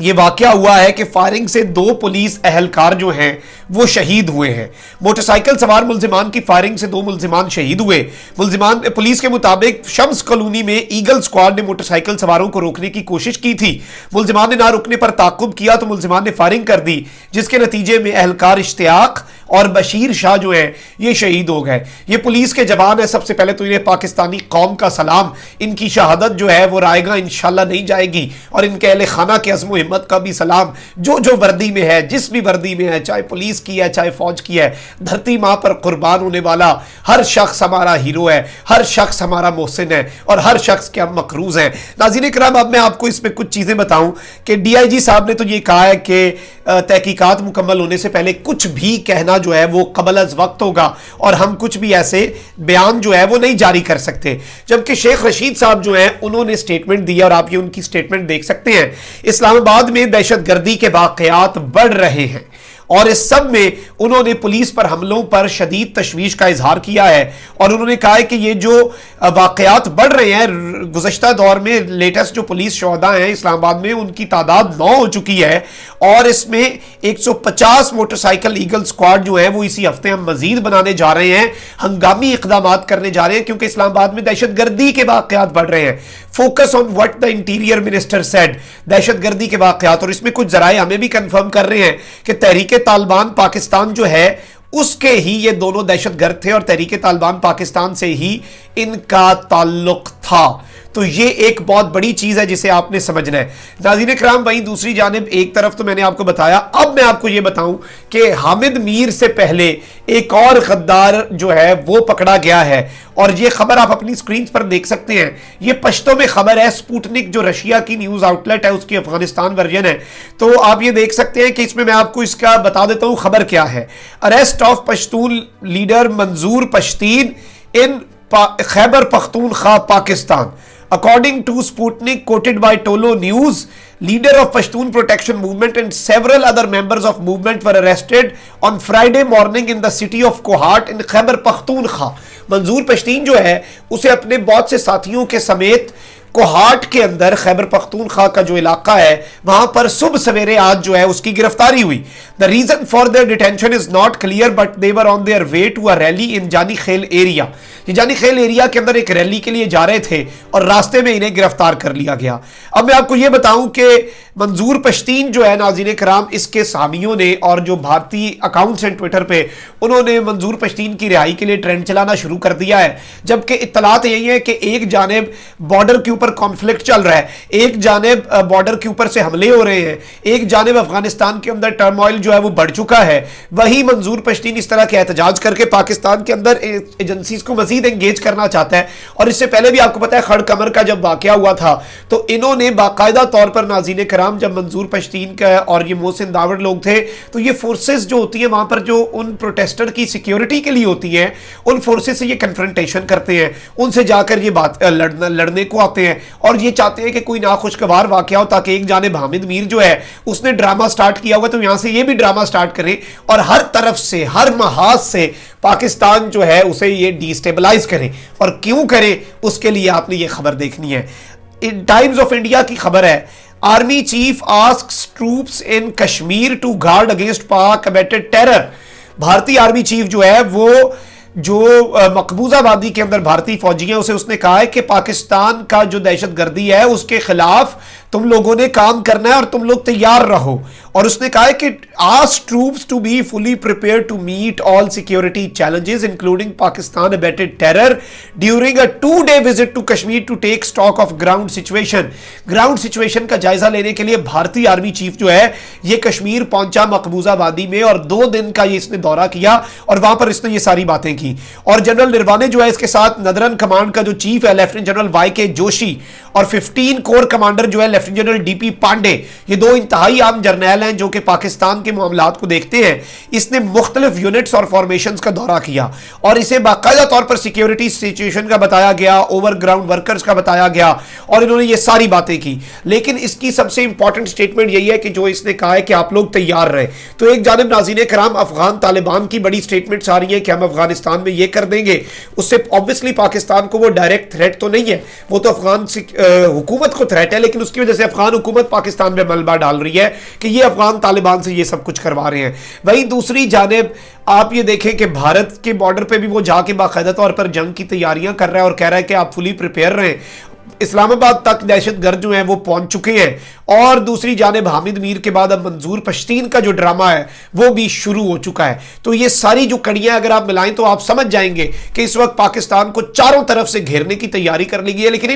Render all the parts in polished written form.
یہ واقعہ ہوا ہے کہ فائرنگ سے 2 پولیس اہلکار جو ہیں وہ شہید ہوئے ہیں۔ موٹر سائیکل سوار ملزمان کی فائرنگ سے 2 ملزمان شہید ہوئے۔ ملزمان پولیس کے مطابق شمس کالونی میں ایگل سکواڈ نے موٹر سائیکل سواروں کو روکنے کی کوشش کی تھی۔ ملزمان نے نہ رکنے پر تعاقب کیا تو ملزمان نے فائرنگ کر دی، جس کے نتیجے میں اہلکار اشتیاق اور بشیر شاہ جو ہیں یہ شہید ہو گئے۔ یہ پولیس کے جوان ہیں۔ سب سے پہلے تو انہیں پاکستانی قوم کا سلام، ان کی شہادت جو ہے وہ رائے گاں انشاءاللہ نہیں جائے گی، اور ان کے اہل خانہ کے عزم و ہمت کا بھی سلام، جو وردی میں ہے، جس بھی وردی میں ہے، چاہے پولیس کی ہے چاہے فوج کی ہے، دھرتی ماں پر قربان ہونے والا ہر شخص ہمارا ہیرو ہے، ہر شخص ہمارا محسن ہے، اور ہر شخص کے ہم مقروض ہیں۔ ناظرین کرام، اب میں آپ کو اس میں کچھ چیزیں بتاؤں کہ ڈی آئی جی صاحب نے تو یہ کہا ہے کہ تحقیقات مکمل ہونے سے پہلے کچھ بھی کہنا جو ہے وہ قبل از وقت ہوگا، اور ہم کچھ بھی ایسے بیان جو ہے وہ نہیں جاری کر سکتے۔ جبکہ شیخ رشید صاحب جو ہیں انہوں نے سٹیٹمنٹ دیا، اور آپ یہ ان کی سٹیٹمنٹ دیکھ سکتے ہیں۔ اسلام آباد میں دہشت گردی کے واقعات بڑھ رہے ہیں، اور اس سب میں انہوں نے پولیس پر حملوں پر شدید تشویش کا اظہار کیا ہے، اور انہوں نے کہا ہے کہ یہ جو واقعات بڑھ رہے ہیں، گزشتہ دور میں لیٹسٹ جو پولیس شہداء ہیں اسلام آباد میں ان کی تعداد 9 ہو چکی ہے، اور اس میں 150 موٹر سائیکل ایگل سکواڈ جو ہے وہ اسی ہفتے ہم مزید بنانے جا رہے ہیں، ہنگامی اقدامات کرنے جا رہے ہیں، کیونکہ اسلام آباد میں دہشت گردی کے واقعات بڑھ رہے ہیں۔ Focus on what the interior minister said, دہشت گردی کے واقعات، اور اس میں کچھ ذرائع ہمیں بھی کنفرم کر رہے ہیں کہ تحریک طالبان پاکستان جو ہے اس کے ہی یہ دونوں دہشت گرد تھے، اور تحریک طالبان پاکستان سے ہی ان کا تعلق تھا۔ تو یہ ایک بہت بڑی چیز ہے جسے آپ نے سمجھنا ہے۔ ناظرین کرام، وہیں دوسری جانب ایک طرف تو میں نے آپ کو بتایا، اب میں آپ کو یہ بتاؤں کہ حامد میر سے پہلے ایک اور غدار جو ہے وہ پکڑا گیا ہے، اور یہ خبر آپ اپنی سکرینز پر دیکھ سکتے ہیں۔ یہ پشتوں میں خبر ہے، سپوٹنک جو رشیا کی نیوز آؤٹ لیٹ ہے اس کی افغانستان ورژن ہے، تو آپ یہ دیکھ سکتے ہیں کہ اس میں آپ کو اس کا بتا دیتا ہوں خبر کیا ہے۔ Arrest of Pashtun leader Manzoor Pashteen in Khyber Pakhtunkhwa Pakistan. According to Sputnik, quoted by Tolo News, leader of Pashtun Protection Movement and several other members of movement were arrested on Friday morning in the city of Kohat in Khyber Pakhtunkhwa. منظور پشتین جو ہے اسے اپنے بہت سے ساتھیوں کے سمیت کوہاٹ کے اندر خیبر پختونخوا کا جو علاقہ ہے وہاں پر صبح سویرے آج جو ہے اس کی گرفتاری ہوئی. The reason for their detention is not clear, but they were on their way to a rally in جانی خیل ایریا. یہ جانی خیل ایریا کے اندر ایک ریلی کے لیے جا رہے تھے اور راستے میں انہیں گرفتار کر لیا گیا. اب میں آپ کو یہ بتاؤں کہ منظور پشتین جو ہے ناظرین کرام، اس کے سامیوں نے اور جو بھارتی اکاؤنٹس ہیں ٹویٹر پہ انہوں نے منظور پشتین کی رہائی کے لیے ٹرینڈ چلانا شروع کر دیا ہے. جبکہ اطلاعات یہی ہے کہ ایک جانب بارڈر کے اوپر کانفلکٹ چل رہا ہے، ایک جانب بارڈر کے اوپر سے حملے ہو رہے ہیں، ایک جانب افغانستان کے اندر ٹرموائل جو ہے وہ بڑھ چکا ہے. وہی منظور پشتین اس طرح کے احتجاج کر کے پاکستان کے اندر ایجنسیز کو مزید انگیج کرنا چاہتا ہے. اور اس سے پہلے بھی آپ کو پتا ہے کھڑ کمر کا جب واقعہ ہوا تھا تو انہوں نے باقاعدہ طور پر ناظرین کرام جب منظور پشتین کا اور یہ محسن داوڑ لوگ تھے تو یہ فورسز جو ہوتی ہیں وہاں پر جو ان پروٹیسٹر کی سیکیورٹی کے لیے ہوتی ہیں ان فورسز سے یہ کنفرنٹیشن کرتے ہیں، ان سے جا کر یہ بات لڑنے کو آتے ہیں اور یہ چاہتے ہیں کہ کوئی ناخوشگوار واقعہ ہو تاکہ ایک جانب حامد میر جو ہے اس نے ڈرامہ سٹارٹ کیا ہوا تو یہاں سے یہ بھی ڈرامہ سٹارٹ کریں اور ہر طرف سے ہر محاذ سے پاکستان جو ہے اسے یہ ڈی سٹیبلائز کریں. اور کیوں کریں اس کے لیے آپ نے یہ خبر دیکھنی ہے. ٹائمز آف انڈیا کی خبر ہے، army chief asks troops in Kashmir to guard against Pak abetted terror. بھارتی آرمی چیف جو ہے وہ جو مقبوضہ وادی کے اندر بھارتی فوجی ہیں اسے اس نے کہا ہے کہ پاکستان کا جو دہشت گردی ہے اس کے خلاف تم لوگوں نے کام کرنا ہے اور تم لوگ تیار رہو. اور اس نے کہا ہے کہ ask troops to be fully prepared to meet all security challenges including Pakistan abetted terror during a 2-day visit to Kashmir to take stock of ground situation. Ground situation کا جائزہ لینے کے لیے بھارتی آرمی چیف جو ہے یہ کشمیر پہنچا مقبوضہ وادی میں اور 2 دن کا یہ اس نے دورہ کیا اور وہاں پر اس نے یہ ساری باتیں کی. اور جنرل نروانے جو ہے اس کے ساتھ ندرن کمانڈ کا جو چیف ہے لیفٹیننٹ جنرل وائی کے جوشی اور 15 کور کمانڈر جو ہے lieutenant general D P Pandey, یہ 2 انتہائی عام جرنیل جرنیل ہیں جو کہ پاکستان کے معاملات کو دیکھتے ہیں، اس نے مختلف یونٹس اور فارمیشنز کا دورہ کیا اور اسے باقاعدہ طور پر سیکیورٹی سچویشن کا بتایا گیا، اوور گراؤنڈ ورکرز کا بتایا گیا، اور انہوں نے یہ ساری باتیں کی. لیکن اس کی سب سے امپورٹنٹ سٹیٹمنٹ یہی ہے کہ جو اس نے کہا ہے کہ آپ لوگ تیار رہیں. تو ایک جانب ناظرین کرام افغان طالبان کی بڑی سٹیٹمنٹس آ رہی ہیں کہ ہم افغانستان میں یہ کر دیں گے. اس سے obviously پاکستان کو وہ ڈائریکٹ تھریٹ تو نہیں ہے، وہ تو افغان حکومت کو تھریٹ ہے، لیکن اس کی وجہ سے افغان حکومت پاکستان میں ملبہ ڈال رہی ہے کہ یہ افغان طالبان سے یہ سب کچھ کروا رہے ہیں. وہیں دوسری جانب آپ یہ دیکھیں کہ بھارت کے بارڈر پہ بھی وہ جا کے باقاعدہ طور پر جنگ کی تیاریاں کر رہا ہے اور کہہ رہا ہے کہ آپ فلی پریپیئر رہیں. اسلام آباد تک دہشت گرد جو ہیں وہ پہنچ چکے ہیں. اور دوسری جانب حامد میر کے بعد اب منظور پشتین کا جو ڈرامہ ہے وہ بھی شروع ہو چکا ہے. تو یہ ساری جو کڑیاں اگر آپ ملائیں تو آپ سمجھ جائیں گے کہ اس وقت پاکستان کو چاروں طرف سے گھیرنے کی تیاری کر لی گئی ہے. لیکن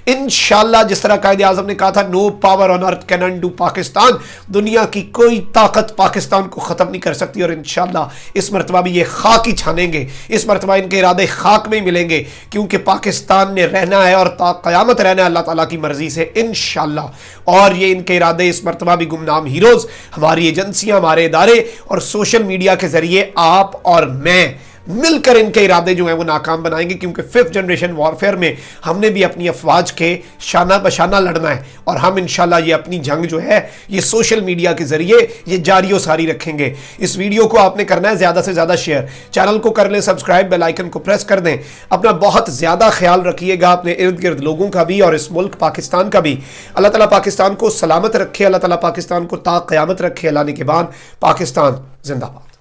انشاءاللہ جس طرح قائد اعظم نے کہا تھا no power on earth can undo Pakistan, دنیا کی کوئی طاقت پاکستان کو ختم نہیں کر سکتی. اور انشاءاللہ اس مرتبہ بھی یہ خاک ہی چھانیں گے، اس مرتبہ ان کے ارادے خاک میں ہی ملیں گے، کیونکہ پاکستان نے رہنا ہے اور قیامت رہنا ہے اللہ تعالیٰ کی مرضی سے انشاءاللہ. اور یہ ان کے ارادے اس مرتبہ بھی گمنام ہیروز، ہماری ایجنسیاں، ہمارے ادارے اور سوشل میڈیا کے ذریعے آپ اور میں مل کر ان کے ارادے جو ہیں وہ ناکام بنائیں گے. کیونکہ 5th جنریشن وارفیئر میں ہم نے بھی اپنی افواج کے شانہ بشانہ لڑنا ہے، اور ہم انشاءاللہ یہ اپنی جنگ جو ہے یہ سوشل میڈیا کے ذریعے یہ جاری و ساری رکھیں گے. اس ویڈیو کو آپ نے کرنا ہے زیادہ سے زیادہ شیئر، چینل کو کر لیں سبسکرائب، بیل آئیکن کو پریس کر دیں. اپنا بہت زیادہ خیال رکھیے گا، اپنے ارد گرد لوگوں کا بھی اور اس ملک پاکستان کا بھی. اللہ تعالیٰ پاکستان کو سلامت رکھے، اللہ تعالیٰ پاکستان کو تا قیامت رکھے. اللہ نے کے بعد پاکستان زندہ باد.